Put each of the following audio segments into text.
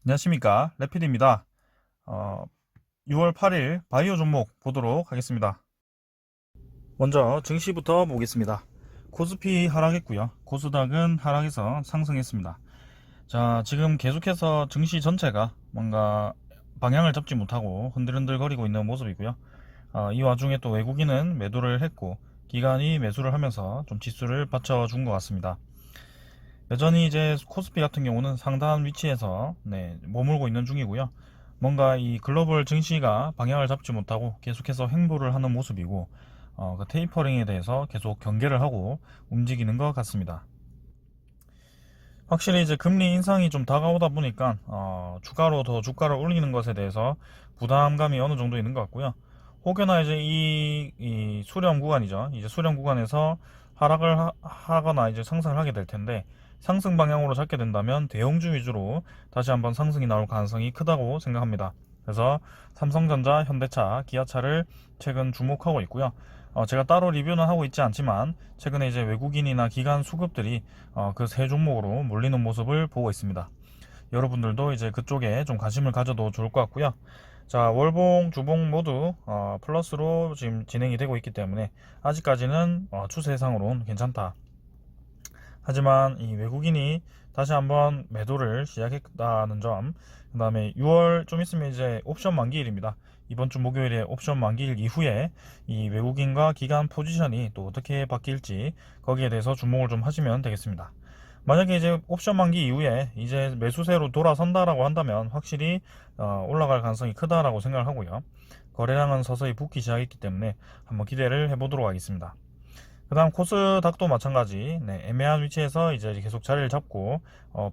안녕하십니까, 레피드입니다. 6월 8일 바이오 종목 보도록 하겠습니다. 먼저 증시부터 보겠습니다. 코스피 하락했고요, 코스닥은 하락해서 상승했습니다. 자, 지금 계속해서 증시 전체가 뭔가 방향을 잡지 못하고 흔들흔들거리고 있는 모습이고요. 이 와중에 또 외국인은 매도를 했고 기관이 매수를 하면서 좀 지수를 받쳐준 것 같습니다. 여전히 이제 코스피 같은 경우는 상당한 위치에서 머물고 있는 중이고요. 뭔가 이 글로벌 증시가 방향을 잡지 못하고 계속해서 횡보를 하는 모습이고, 그 테이퍼링에 대해서 계속 경계를 하고 움직이는 것 같습니다. 확실히 이제 금리 인상이 좀 다가오다 보니까 추가로 더 주가를 올리는 것에 대해서 부담감이 어느 정도 있는 것 같고요. 혹여나 이제 이 수렴 구간이죠. 이제 수렴 구간에서 하락을 하거나 이제 상승을 하게 될 텐데, 상승 방향으로 잡게 된다면 대형주 위주로 다시 한번 상승이 나올 가능성이 크다고 생각합니다. 그래서 삼성전자, 현대차, 기아차를 최근 주목하고 있고요. 제가 따로 리뷰는 하고 있지 않지만 최근에 이제 외국인이나 기관 수급들이 그 세 종목으로 몰리는 모습을 보고 있습니다. 여러분들도 이제 그쪽에 좀 관심을 가져도 좋을 것 같고요. 자, 월봉, 주봉 모두 플러스로 지금 진행이 되고 있기 때문에 아직까지는 추세상으로는 괜찮다. 하지만 이 외국인이 다시 한번 매도를 시작했다는 점, 그 다음에 6월 좀 있으면 이제 옵션 만기일입니다. 이번 주 목요일에 옵션 만기일 이후에 이 외국인과 기관 포지션이 또 어떻게 바뀔지 거기에 대해서 주목을 좀 하시면 되겠습니다. 만약에 이제 옵션 만기 이후에 이제 매수세로 돌아선다라고 한다면 확실히 올라갈 가능성이 크다라고 생각을 하고요. 거래량은 서서히 붙기 시작했기 때문에 한번 기대를 해보도록 하겠습니다. 그 다음 코스닥도 마찬가지, 애매한 위치에서 이제 계속 자리를 잡고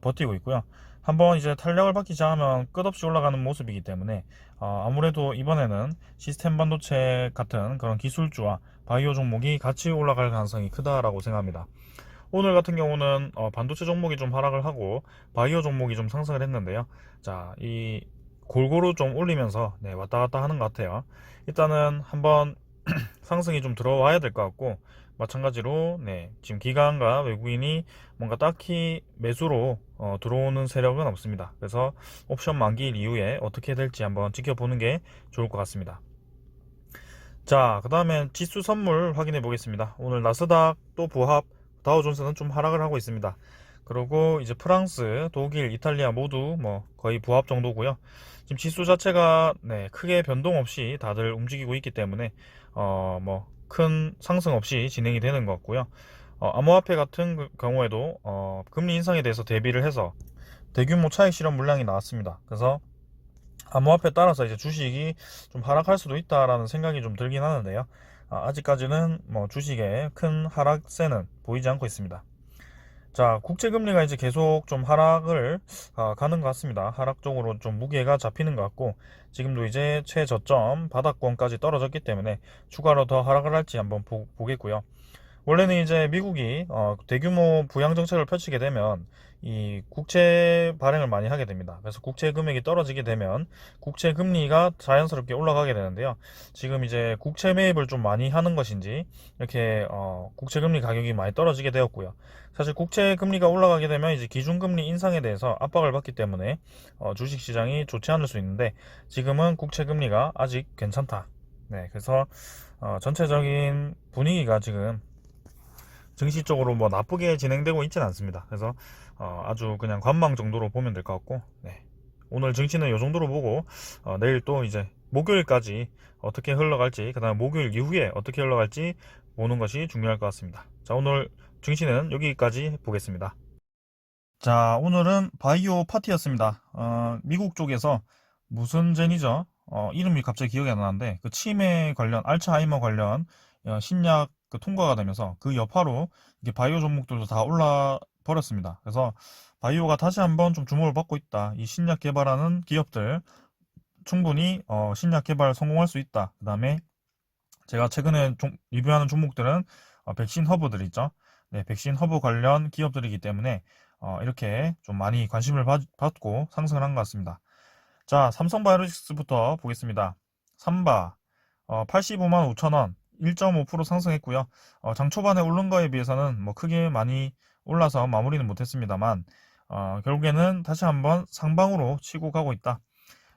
버티고 있고요. 한번 이제 탄력을 받기 시작하면 끝없이 올라가는 모습이기 때문에 아무래도 이번에는 시스템 반도체 같은 그런 기술주와 바이오 종목이 같이 올라갈 가능성이 크다라고 생각합니다. 오늘 같은 경우는 반도체 종목이 좀 하락을 하고 바이오 종목이 좀 상승을 했는데요. 자, 이 골고루 좀 올리면서 왔다 갔다 하는 것 같아요. 일단은 한번 상승이 좀 들어와야 될 것 같고, 마찬가지로 지금 기관과 외국인이 뭔가 딱히 매수로 들어오는 세력은 없습니다. 그래서 옵션 만기일 이후에 어떻게 될지 한번 지켜보는 게 좋을 것 같습니다. 자, 그 다음에 지수 선물 확인해 보겠습니다. 오늘 나스닥 또 부합, 다우존스는 좀 하락을 하고 있습니다. 그리고 이제 프랑스, 독일, 이탈리아 모두 뭐 거의 부합 정도고요. 지금 지수 자체가 크게 변동 없이 다들 움직이고 있기 때문에 뭐 큰 상승 없이 진행이 되는 것 같고요. 암호화폐 같은 경우에도 금리 인상에 대해서 대비를 해서 대규모 차익 실현 물량이 나왔습니다. 그래서 암호화폐에 따라서 이제 주식이 좀 하락할 수도 있다라는 생각이 좀 들긴 하는데요. 아직까지는 뭐 주식에 큰 하락세는 보이지 않고 있습니다. 자, 국채금리가 이제 계속 좀 하락을 가는 것 같습니다. 하락 쪽으로 좀 무게가 잡히는 것 같고, 지금도 이제 최저점 바닥권까지 떨어졌기 때문에 추가로 더 하락을 할지 한번 보겠고요. 원래는 이제 미국이 대규모 부양 정책을 펼치게 되면 이 국채 발행을 많이 하게 됩니다. 그래서 국채 금액이 떨어지게 되면 국채 금리가 자연스럽게 올라가게 되는데요. 지금 이제 국채 매입을 좀 많이 하는 것인지 이렇게 국채 금리 가격이 많이 떨어지게 되었고요. 사실 국채 금리가 올라가게 되면 이제 기준 금리 인상에 대해서 압박을 받기 때문에 주식 시장이 좋지 않을 수 있는데, 지금은 국채 금리가 아직 괜찮다. 그래서 전체적인 분위기가 지금 증시 쪽으로 뭐 나쁘게 진행되고 있지는 않습니다. 그래서 아주 그냥 관망 정도로 보면 될 것 같고, 오늘 증시는 이 정도로 보고 내일 또 이제 목요일까지 어떻게 흘러갈지, 그 다음에 목요일 이후에 어떻게 흘러갈지 보는 것이 중요할 것 같습니다. 자, 오늘 증시는 여기까지 보겠습니다. 자, 오늘은 바이오 파티였습니다. 미국 쪽에서 무슨 젠이죠? 이름이 갑자기 기억이 안 나는데, 그 치매 관련, 알츠하이머 관련 신약 그 통과가 되면서 그 여파로 이게 바이오 종목들도 다 올라 버렸습니다. 그래서 바이오가 다시 한번 좀 주목을 받고 있다. 이 신약 개발하는 기업들 충분히 신약 개발 성공할 수 있다. 그 다음에 제가 최근에 리뷰하는 종목들은 백신 허브들 있죠. 백신 허브 관련 기업들이기 때문에 이렇게 좀 많이 관심을 받고 상승을 한 것 같습니다. 자, 삼성바이오로직스부터 보겠습니다. 삼바 85만 5천원, 1.5% 상승했고요. 장 초반에 오른 거에 비해서는 뭐 크게 많이 올라서 마무리는 못했습니다만, 결국에는 다시 한번 상방으로 치고 가고 있다.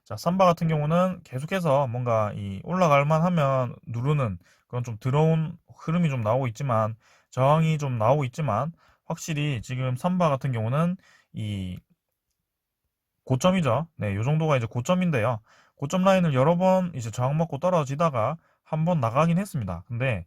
자, 삼바 같은 경우는 계속해서 뭔가 이 올라갈 만하면 누르는 그런 좀 들어온 흐름이 좀 나오고 있지만, 저항이 좀 나오고 있지만, 확실히 지금 삼바 같은 경우는 이 고점이죠. 네, 요 정도가 이제 고점인데요. 고점 라인을 여러 번 이제 저항 먹고 떨어지다가 한번 나가긴 했습니다. 근데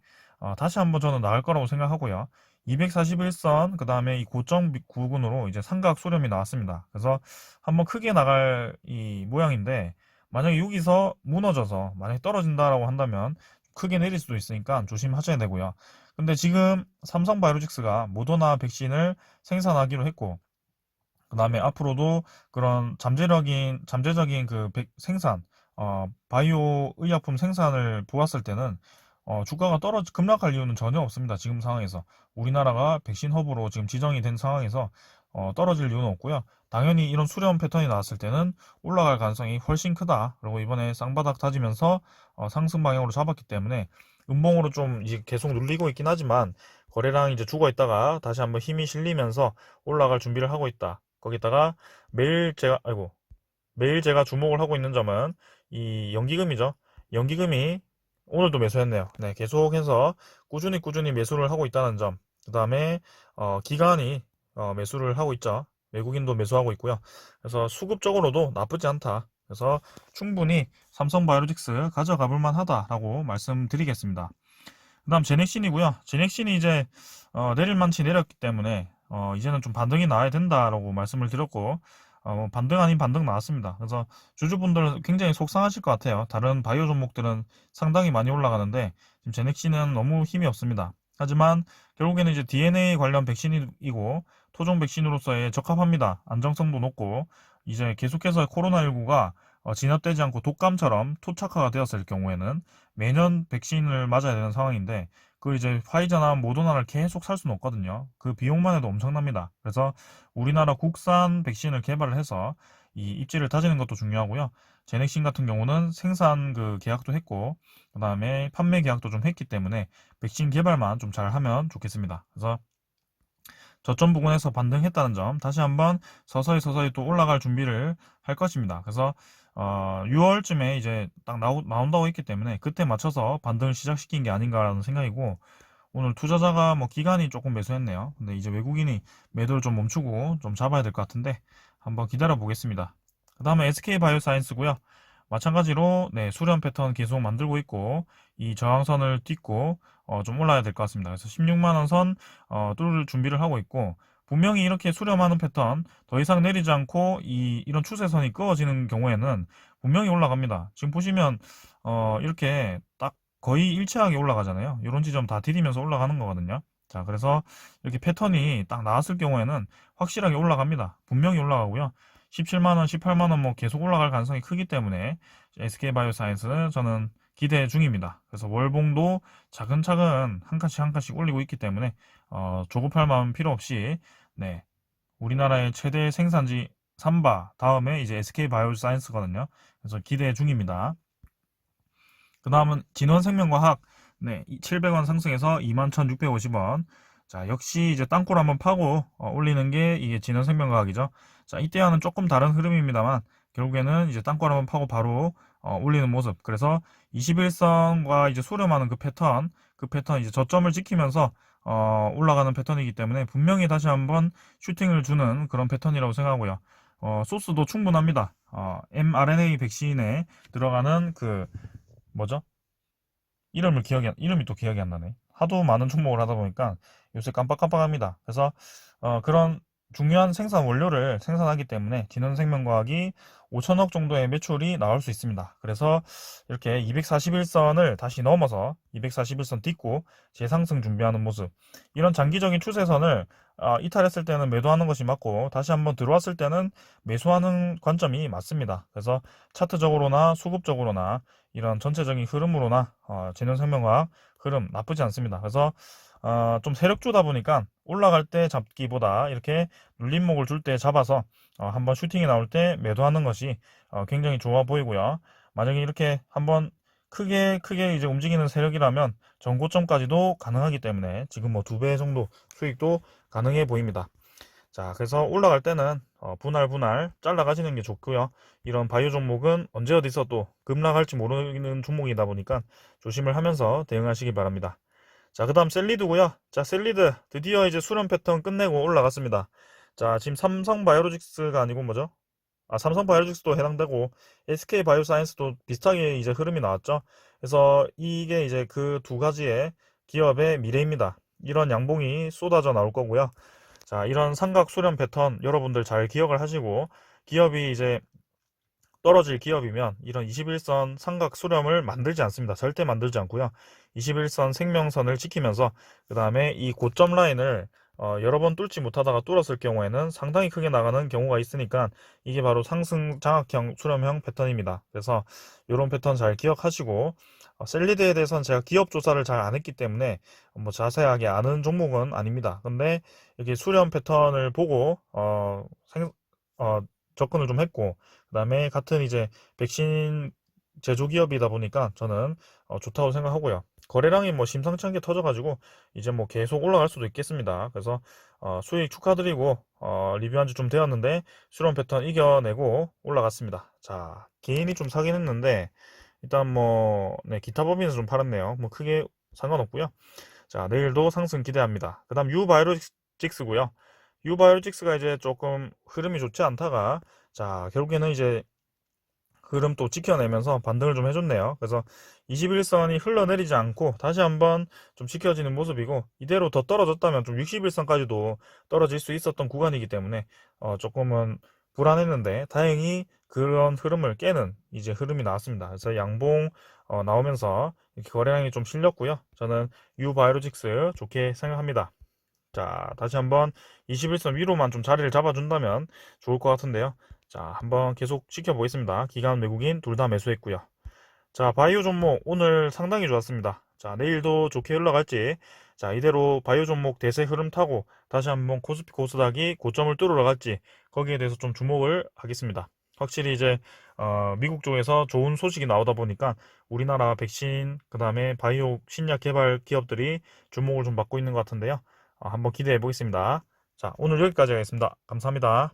다시 한번 저는 나갈 거라고 생각하고요. 241선, 그 다음에 이 고점 구간으로 이제 삼각 수렴이 나왔습니다. 그래서 한번 크게 나갈 이 모양인데, 만약에 여기서 무너져서 만약에 떨어진다라고 한다면 크게 내릴 수도 있으니까 조심하셔야 되고요. 근데 지금 삼성바이오로직스가 모더나 백신을 생산하기로 했고, 그 다음에 앞으로도 그런 잠재적인 그 생산, 바이오 의약품 생산을 보았을 때는, 주가가 급락할 이유는 전혀 없습니다. 지금 상황에서. 우리나라가 백신 허브로 지금 지정이 된 상황에서, 떨어질 이유는 없고요. 당연히 이런 수렴 패턴이 나왔을 때는 올라갈 가능성이 훨씬 크다. 그리고 이번에 쌍바닥 다지면서, 상승 방향으로 잡았기 때문에, 음봉으로 좀 이제 계속 눌리고 있긴 하지만, 거래량 이제 죽어 있다가 다시 한번 힘이 실리면서 올라갈 준비를 하고 있다. 거기다가 매일 제가 주목을 하고 있는 점은 이 연기금이죠. 연기금이 오늘도 매수했네요. 네, 계속해서 꾸준히 매수를 하고 있다는 점. 그 다음에 기관이 매수를 하고 있죠. 외국인도 매수하고 있고요. 그래서 수급적으로도 나쁘지 않다. 그래서 충분히 삼성바이오로직스 가져가 볼 만하다라고 말씀드리겠습니다. 그 다음 제넥신이고요. 제넥신이 이제 내릴 만치 내렸기 때문에 이제는 좀 반등이 나와야 된다라고 말씀을 드렸고, 반등 아닌 반등 나왔습니다. 그래서 주주분들 굉장히 속상하실 것 같아요. 다른 바이오 종목들은 상당히 많이 올라가는데 지금 제넥신은 너무 힘이 없습니다. 하지만 결국에는 이제 DNA 관련 백신이고 토종 백신으로서의 적합합니다. 안정성도 높고, 이제 계속해서 코로나19가 진압되지 않고 독감처럼 토착화가 되었을 경우에는 매년 백신을 맞아야 되는 상황인데, 그 이제 화이자나 모더나를 계속 살 수는 없거든요. 그 비용만 해도 엄청납니다. 그래서 우리나라 국산 백신을 개발을 해서 이 입지를 다지는 것도 중요하고요. 제넥신 같은 경우는 생산 그 계약도 했고, 그 다음에 판매 계약도 좀 했기 때문에 백신 개발만 좀 잘하면 좋겠습니다. 그래서 저점 부근에서 반등했다는 점, 다시 한번 서서히 또 올라갈 준비를 할 것입니다. 그래서 6월쯤에 이제 딱 나온다고 했기 때문에 그때 맞춰서 반등을 시작시킨 게 아닌가라는 생각이고, 오늘 투자자가 뭐 기간이 조금 매수했네요. 근데 이제 외국인이 매도를 좀 멈추고 좀 잡아야 될 것 같은데 한번 기다려 보겠습니다. 그 다음에 SK바이오사이언스고요. 마찬가지로 네, 수렴 패턴 계속 만들고 있고, 이 저항선을 딛고 좀 올라야 될 것 같습니다. 그래서 16만원 선 뚫을 준비를 하고 있고, 분명히 이렇게 수렴하는 패턴 더 이상 내리지 않고 이런 추세선이 끄어지는 경우에는 분명히 올라갑니다. 지금 보시면 이렇게 딱 거의 일체하게 올라가잖아요. 이런 지점 다 디디면서 올라가는 거거든요. 자, 그래서 이렇게 패턴이 딱 나왔을 경우에는 확실하게 올라갑니다. 분명히 올라가고요. 17만원, 18만원 뭐 계속 올라갈 가능성이 크기 때문에 SK바이오사이언스는 저는 기대 중입니다. 그래서 월봉도 차근차근 한 칸씩 올리고 있기 때문에 조급할 마음 필요 없이, 네, 우리나라의 최대 생산지 삼바 다음에 이제 SK바이오사이언스거든요. 그래서 기대 중입니다. 그 다음은 진원생명과학, 네, 700원 상승해서 21,650원. 자, 역시 이제 땅굴 한번 파고 올리는 게 이게 진원생명과학이죠. 자, 이때와는 조금 다른 흐름입니다만 결국에는 이제 땅굴 한번 파고 바로 올리는 모습. 그래서 21선과 이제 수렴하는 그 패턴 이제 저점을 지키면서 올라가는 패턴이기 때문에 분명히 다시 한번 슈팅을 주는 그런 패턴이라고 생각하고요. 소스도 충분합니다. mRNA 백신에 들어가는 그 뭐죠? 이름이 또 기억이 안 나네. 하도 많은 종목을 하다 보니까 요새 깜빡깜빡합니다. 그래서 그런 중요한 생산 원료를 생산하기 때문에 진원생명과학이 5천억 정도의 매출이 나올 수 있습니다. 그래서 이렇게 241선을 다시 넘어서 241선 딛고 재상승 준비하는 모습. 이런 장기적인 추세선을 이탈했을 때는 매도하는 것이 맞고, 다시 한번 들어왔을 때는 매수하는 관점이 맞습니다. 그래서 차트적으로나 수급적으로나 이런 전체적인 흐름으로나 진원생명과학 흐름 나쁘지 않습니다. 그래서 좀 세력주다 보니까 올라갈 때 잡기보다 이렇게 눌림목을 줄 때 잡아서 한번 슈팅이 나올 때 매도하는 것이 굉장히 좋아 보이고요. 만약에 이렇게 한번 크게 이제 움직이는 세력이라면 전고점까지도 가능하기 때문에 지금 뭐 2배 정도 수익도 가능해 보입니다. 자, 그래서 올라갈 때는 분할 분할 잘라 가시는 게 좋고요. 이런 바이오 종목은 언제 어디서 또 급락할지 모르는 종목이다 보니까 조심을 하면서 대응하시기 바랍니다. 자, 그 다음 셀리드고요. 자, 셀리드 드디어 이제 수렴 패턴 끝내고 올라갔습니다. 자, 지금 삼성바이오로직스가 아니고 뭐죠? 삼성바이오로직스도 해당되고 SK바이오사이언스도 비슷하게 이제 흐름이 나왔죠. 그래서 이게 이제 그 두 가지의 기업의 미래입니다. 이런 양봉이 쏟아져 나올 거고요. 자, 이런 삼각 수렴 패턴 여러분들 잘 기억을 하시고, 기업이 이제 떨어질 기업이면 이런 21선 삼각 수렴을 만들지 않습니다. 절대 만들지 않고요. 21선 생명선을 지키면서 그 다음에 이 고점 라인을 여러 번 뚫지 못하다가 뚫었을 경우에는 상당히 크게 나가는 경우가 있으니까 이게 바로 상승 장악형 수렴형 패턴입니다. 그래서 이런 패턴 잘 기억하시고, 셀리드에 대해서는 제가 기업 조사를 잘 안 했기 때문에 뭐 자세하게 아는 종목은 아닙니다. 근데 이렇게 수렴 패턴을 보고 어, 접근을 좀 했고, 그 다음에 같은 이제 백신 제조기업이다 보니까 저는 좋다고 생각하고요. 거래량이 뭐 심상치 않게 터져가지고 이제 뭐 계속 올라갈 수도 있겠습니다. 그래서 수익 축하드리고 리뷰한 지 좀 되었는데 수렴 패턴 이겨내고 올라갔습니다. 자, 개인이 좀 사긴 했는데 일단 뭐 네, 기타 법인에서 좀 팔았네요. 뭐 크게 상관없고요. 자, 내일도 상승 기대합니다. 그 다음 유바이오직스고요. 유바이오직스가 이제 조금 흐름이 좋지 않다가 자, 결국에는 이제 흐름 또 지켜내면서 반등을 좀 해줬네요. 그래서 21선이 흘러내리지 않고 다시 한번 좀 지켜지는 모습이고, 이대로 더 떨어졌다면 좀 61선까지도 떨어질 수 있었던 구간이기 때문에 조금은 불안했는데 다행히 그런 흐름을 깨는 이제 흐름이 나왔습니다. 그래서 양봉 나오면서 이렇게 거래량이 좀 실렸고요. 저는 유바이오직스 좋게 생각합니다. 자, 다시 한번 21선 위로만 좀 자리를 잡아준다면 좋을 것 같은데요. 자, 한번 계속 지켜보겠습니다. 기관 외국인 둘 다 매수했고요. 자, 바이오 종목 오늘 상당히 좋았습니다. 자, 내일도 좋게 흘러갈지. 자, 이대로 바이오 종목 대세 흐름 타고 다시 한번 코스피 코스닥이 고점을 뚫으러 갈지 거기에 대해서 좀 주목을 하겠습니다. 확실히 이제 미국 쪽에서 좋은 소식이 나오다 보니까 우리나라 백신 그다음에 바이오 신약 개발 기업들이 주목을 좀 받고 있는 것 같은데요. 한번 기대해 보겠습니다. 자, 오늘 여기까지 하겠습니다. 감사합니다.